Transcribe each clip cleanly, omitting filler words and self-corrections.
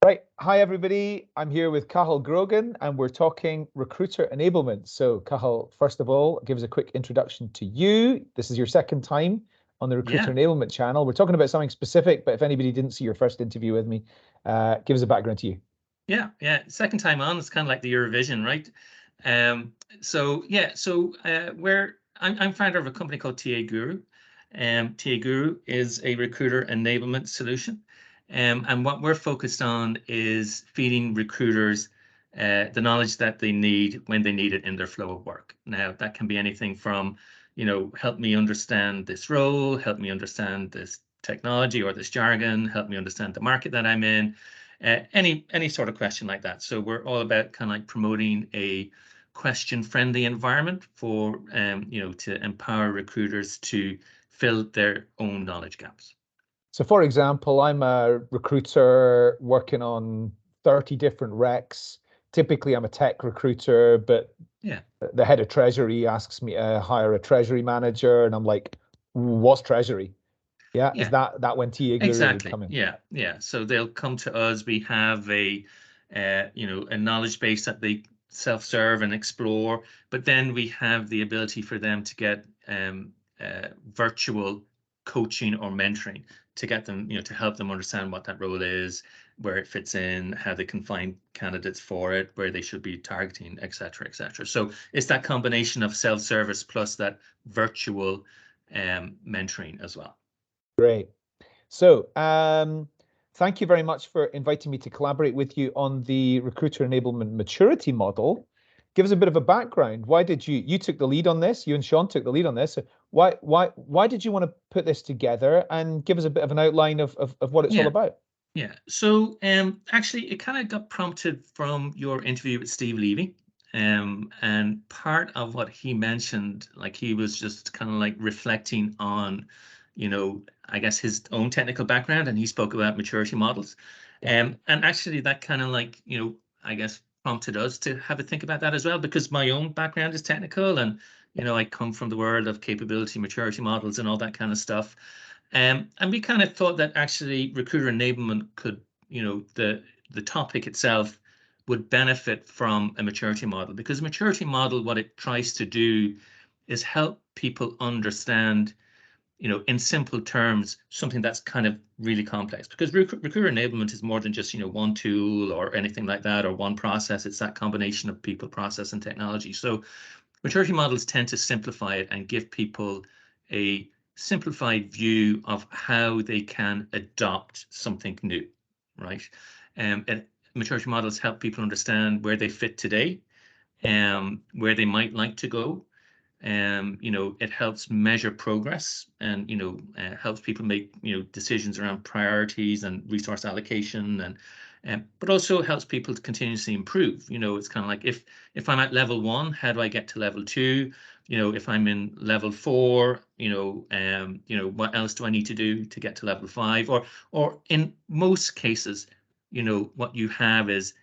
Right. Hi, everybody. I'm here with Cathal Grogan, and we're talking recruiter enablement. So, Cahal, first of all, give us a quick introduction to you. This is your second time on the Recruiter Enablement channel. We're talking about something specific, but if anybody didn't see your first interview with me, give us a background to you. Yeah. Second time on, it's kind of like the Eurovision, right? I'm founder of a company called TA.guru. TA.guru is a recruiter enablement solution. And what we're focused on is feeding recruiters the knowledge that they need when they need it in their flow of work. Now, that can be anything from, help me understand this role, help me understand this technology or this jargon, help me understand the market that I'm in. Any sort of question like that. So we're all about kind of like promoting a question-friendly environment for to empower recruiters to fill their own knowledge gaps. So, for example, I'm a recruiter working on 30 different recs. Typically, I'm a tech recruiter, but the head of treasury asks me to hire a treasury manager, and I'm like, what's treasury? Yeah, is that when TA.guru would come in? Yeah. So they'll come to us. We have a knowledge base that they self-serve and explore, but then we have the ability for them to get virtual coaching or mentoring to get them, to help them understand what that role is, where it fits in, how they can find candidates for it, where they should be targeting, et cetera, et cetera. So it's that combination of self-service plus that virtual mentoring as well. Great. So, thank you very much for inviting me to collaborate with you on the Recruiter Enablement Maturity Model. Give us a bit of a background. Why did you took the lead on this? You and Sean took the lead on this. So why did you want to put this together, and give us a bit of an outline of what it's all about? Yeah. So actually, it kind of got prompted from your interview with Steve Levy. And part of what he mentioned, like he was just kind of like reflecting on, I guess his own technical background, and he spoke about maturity models. And actually that kind of like, I guess prompted us to have a think about that as well, because my own background is technical, and, I come from the world of capability maturity models and all that kind of stuff. And we kind of thought that actually recruiter enablement could, the topic itself would benefit from a maturity model, because a maturity model, what it tries to do is help people understand, in simple terms, something that's kind of really complex, because recruiter enablement is more than just, one tool or anything like that, or one process. It's that combination of people, process, and technology. So maturity models tend to simplify it and give people a simplified view of how they can adopt something new, right? And maturity models help people understand where they fit today, where they might like to go. It helps measure progress, and helps people make decisions around priorities and resource allocation, and but also helps people to continuously improve. It's kind of like, if I'm at level 1, how do I get to level 2? If I'm in level 4, what else do I need to do to get to level 5? Or in most cases, what you have is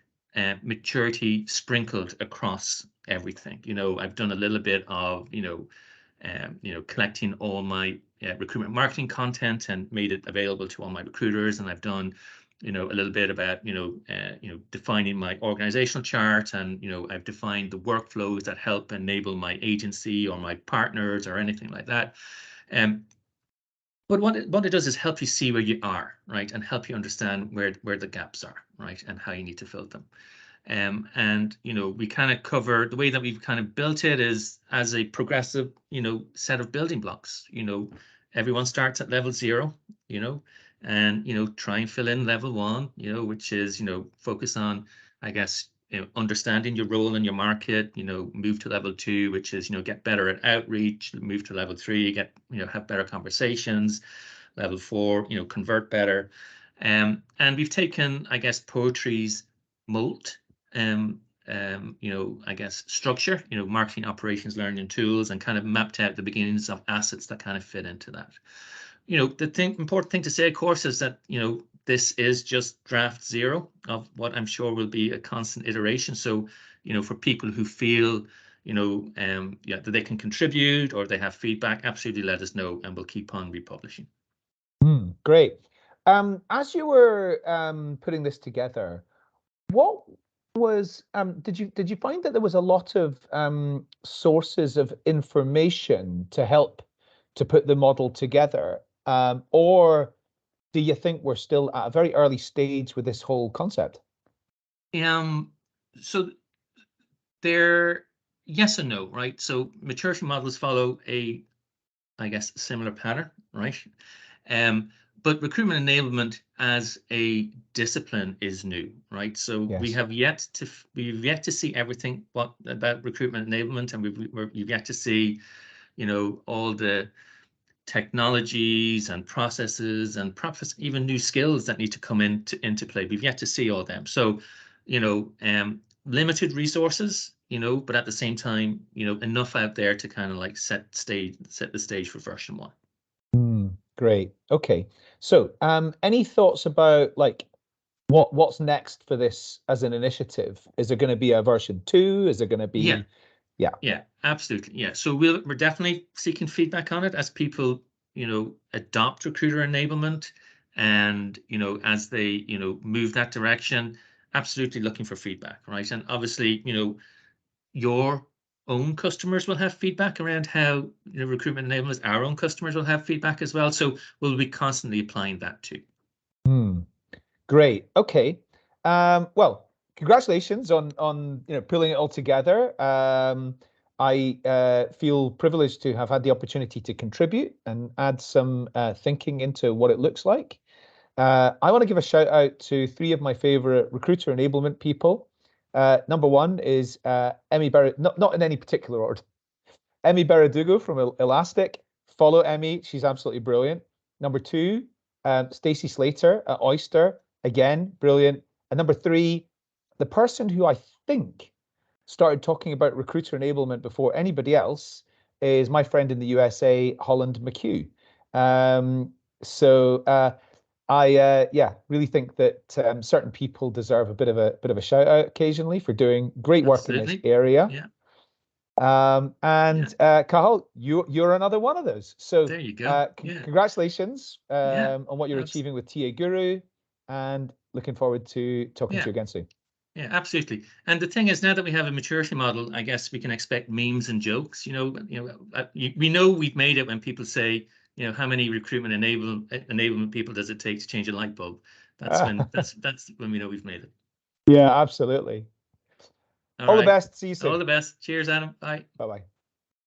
maturity sprinkled across everything. I've done a little bit of collecting all my recruitment marketing content and made it available to all my recruiters, and I've done a little bit about defining my organizational chart, and I've defined the workflows that help enable my agency or my partners or anything like that. But what it does is help you see where you are, right, and help you understand where the gaps are, right, and how you need to fill them. And we kind of cover, the way that we've kind of built it is as a progressive set of building blocks. Everyone starts at level 0, and try and fill in level 1, which is focus on, I guess, understanding your role in your market. Move to level 2, which is get better at outreach. Move to level 3, get have better conversations. Level 4, convert better. And we've taken, I guess, poetry's mold, I guess structure, marketing, operations, learning, and tools, and kind of mapped out the beginnings of assets that kind of fit into that. The important thing to say, of course, is that this is just draft 0 of what I'm sure will be a constant iteration. So for people who feel that they can contribute or they have feedback, absolutely let us know, and we'll keep on republishing. Great. As you were putting this together, what was did you find that there was a lot of sources of information to help to put the model together, or do you think we're still at a very early stage with this whole concept? So there, yes and no, right? So maturity models follow I guess, similar pattern, right? But recruitment enablement as a discipline is new, right? So Yes. we've yet to see everything about recruitment enablement, and we've yet to see, all the technologies and processes and perhaps even new skills that need to come into play. We've yet to see all them. So, limited resources, but at the same time, enough out there to kind of like set the stage for version 1. Great. Okay. So, any thoughts about like what's next for this as an initiative? Is there going to be a version 2? Is there going to be? Yeah, absolutely. Yeah. So we're definitely seeking feedback on it as people, adopt recruiter enablement, and, as they, move that direction, absolutely looking for feedback, right? And obviously, your own customers will have feedback around how, recruitment enablement, our own customers will have feedback as well. So we'll be constantly applying that too. Great. Okay. Well, congratulations on pulling it all together. I feel privileged to have had the opportunity to contribute and add some thinking into what it looks like. I want to give a shout out to 3 of my favorite recruiter enablement people. Number 1 is Emmy Barrett, not in any particular order. Emmy Baradugo from Elastic. Follow Emmy; she's absolutely brilliant. Number 2, Stacey Slater at Oyster. Again, brilliant. And number 3, the person who I think started talking about recruiter enablement before anybody else is my friend in the USA, Holland McHugh. I really think that certain people deserve a bit of a shout out occasionally for doing great work in this area. Yeah. Cahal, you're another one of those. So there you go. Congratulations on what you're achieving with TA.guru, and looking forward to talking to you again soon. Yeah, absolutely. And the thing is, now that we have a maturity model, I guess we can expect memes and jokes. We know we've made it when people say, how many recruitment enablement people does it take to change a light bulb? That's when we know we've made it. Yeah, absolutely. All the best. See you soon. All the best. Cheers, Adam. Bye. Bye-bye.